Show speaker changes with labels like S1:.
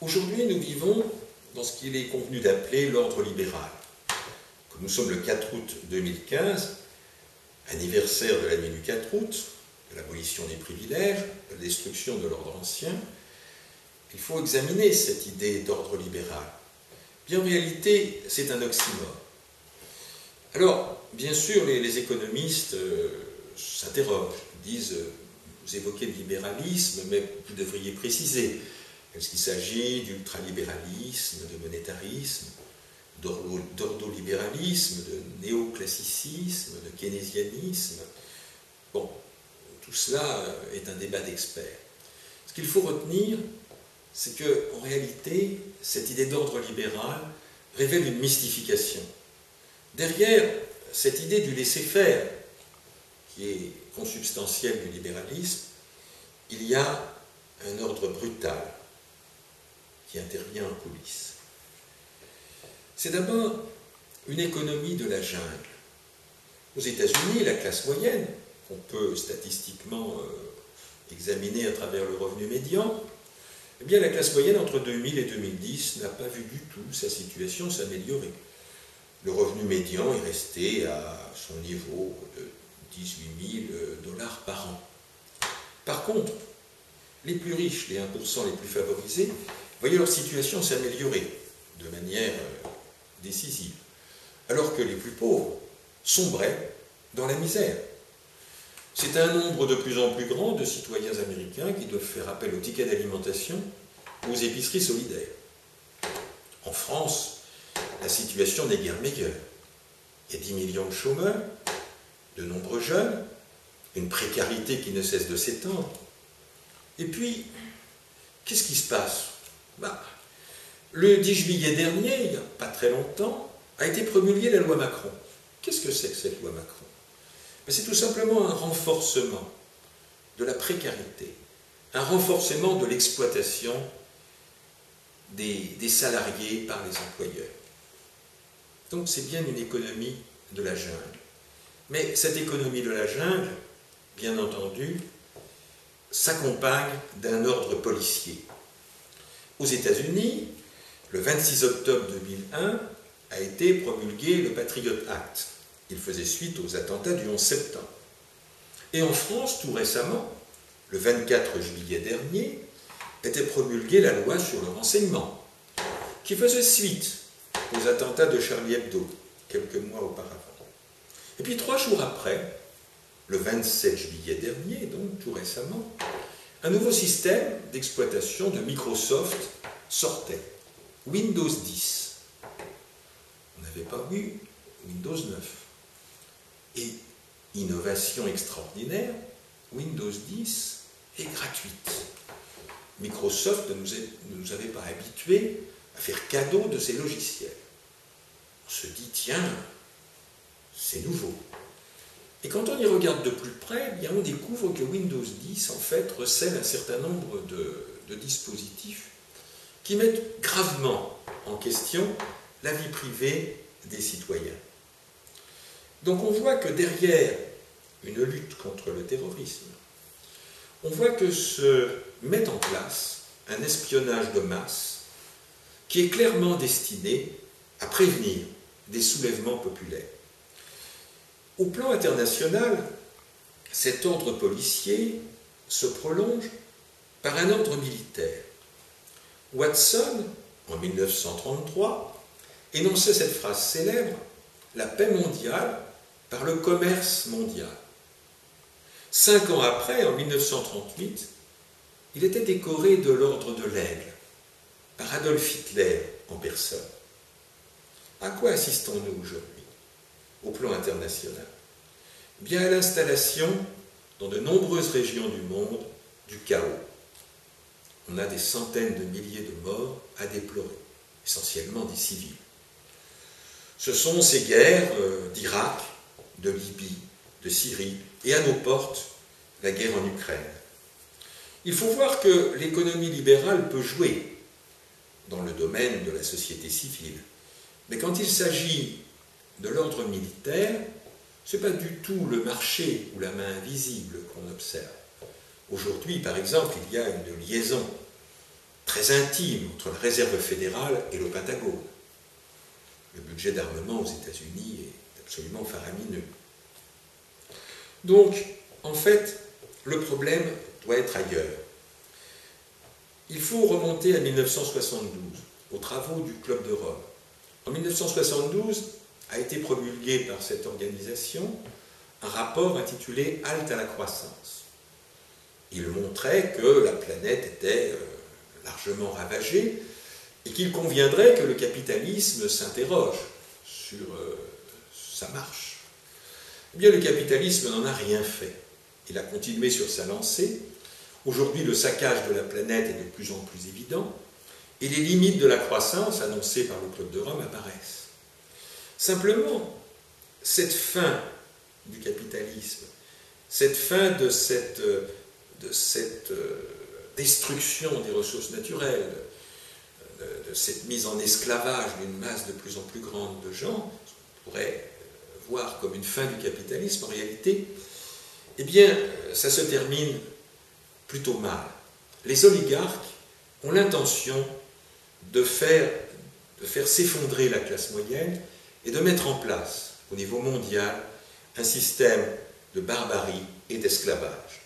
S1: Aujourd'hui, nous vivons dans ce qu'il est convenu d'appeler l'ordre libéral. Comme nous sommes le 4 août 2015, anniversaire de la nuit du 4 août, de l'abolition des privilèges, de la destruction de l'ordre ancien, il faut examiner cette idée d'ordre libéral. Bien, en réalité, c'est un oxymore. Alors, bien sûr, les économistes s'interrogent, disent, vous évoquez le libéralisme, mais vous devriez préciser. Est-ce qu'il s'agit d'ultralibéralisme, de monétarisme, d'ordolibéralisme, de néoclassicisme, de keynésianisme? Bon, tout cela est un débat d'experts. Ce qu'il faut retenir, c'est qu'en réalité, cette idée d'ordre libéral révèle une mystification. Derrière cette idée du laisser-faire, qui est consubstantielle du libéralisme, il y a un ordre brutal qui intervient en coulisses. C'est d'abord une économie de la jungle. Aux États-Unis, la classe moyenne, qu'on peut statistiquement examiner à travers le revenu médian, eh bien la classe moyenne entre 2000 et 2010 n'a pas vu du tout sa situation s'améliorer. Le revenu médian est resté à son niveau de 18 000 $ par an. Par contre, les plus riches, les 1% les plus favorisés, voyaient leur situation s'améliorer de manière décisive, alors que les plus pauvres sombraient dans la misère. C'est un nombre de plus en plus grand de citoyens américains qui doivent faire appel aux tickets d'alimentation ou aux épiceries solidaires. En France, la situation n'est guère meilleure. Il y a 10 millions de chômeurs, de nombreux jeunes, une précarité qui ne cesse de s'étendre. Et puis, qu'est-ce qui se passe? Le 10 juillet dernier, il n'y a pas très longtemps, a été promulguée la loi Macron. Qu'est-ce que c'est que cette loi Macron? C'est tout simplement un renforcement de la précarité, un renforcement de l'exploitation des salariés par les employeurs. Donc c'est bien une économie de la jungle. Mais cette économie de la jungle, bien entendu, s'accompagne d'un ordre policier. Aux États-Unis, le 26 octobre 2001, a été promulgué le Patriot Act. Il faisait suite aux attentats du 11 septembre. Et en France, tout récemment, le 24 juillet dernier, était promulguée la loi sur le renseignement, qui faisait suite aux attentats de Charlie Hebdo, quelques mois auparavant. Et puis 3 jours après, le 27 juillet dernier, donc tout récemment, un nouveau système d'exploitation de Microsoft sortait, Windows 10. On n'avait pas vu Windows 9. Et, innovation extraordinaire, Windows 10 est gratuite. Microsoft ne nous avait pas habitués à faire cadeau de ses logiciels. On se dit, tiens, c'est nouveau. Et quand on y regarde de plus près, eh bien on découvre que Windows 10, en fait, recèle un certain nombre de dispositifs qui mettent gravement en question la vie privée des citoyens. Donc on voit que derrière une lutte contre le terrorisme, on voit que se met en place un espionnage de masse qui est clairement destiné à prévenir des soulèvements populaires. Au plan international, cet ordre policier se prolonge par un ordre militaire. Watson, en 1933, énonçait cette phrase célèbre « La paix mondiale par le commerce mondial ». 5 ans après, en 1938, il était décoré de l'ordre de l'Aigle par Adolf Hitler en personne. À quoi assistons-nous aujourd'hui au plan international? Bien à l'installation, dans de nombreuses régions du monde, du chaos. On a des centaines de milliers de morts à déplorer, essentiellement des civils. Ce sont ces guerres d'Irak, de Libye, de Syrie, et à nos portes, la guerre en Ukraine. Il faut voir que l'économie libérale peut jouer dans le domaine de la société civile. Mais quand il s'agit de l'ordre militaire, ce n'est pas du tout le marché ou la main invisible qu'on observe. Aujourd'hui, par exemple, il y a une liaison très intime entre la réserve fédérale et le Pentagone. Le budget d'armement aux États-Unis est absolument faramineux. Donc, en fait, le problème doit être ailleurs. Il faut remonter à 1972, aux travaux du Club de Rome. En 1972 a été promulgué par cette organisation un rapport intitulé « Halte à la croissance ». Il montrait que la planète était largement ravagée et qu'il conviendrait que le capitalisme s'interroge sur sa marche. Eh bien, le capitalisme n'en a rien fait. Il a continué sur sa lancée. Aujourd'hui, le saccage de la planète est de plus en plus évident et les limites de la croissance annoncées par le Club de Rome apparaissent. Simplement, cette fin du capitalisme, cette fin de cette destruction des ressources naturelles, de cette mise en esclavage d'une masse de plus en plus grande de gens, on pourrait voir comme une fin du capitalisme en réalité, eh bien, ça se termine plutôt mal. Les oligarques ont l'intention de faire s'effondrer la classe moyenne et de mettre en place, au niveau mondial, un système de barbarie et d'esclavage.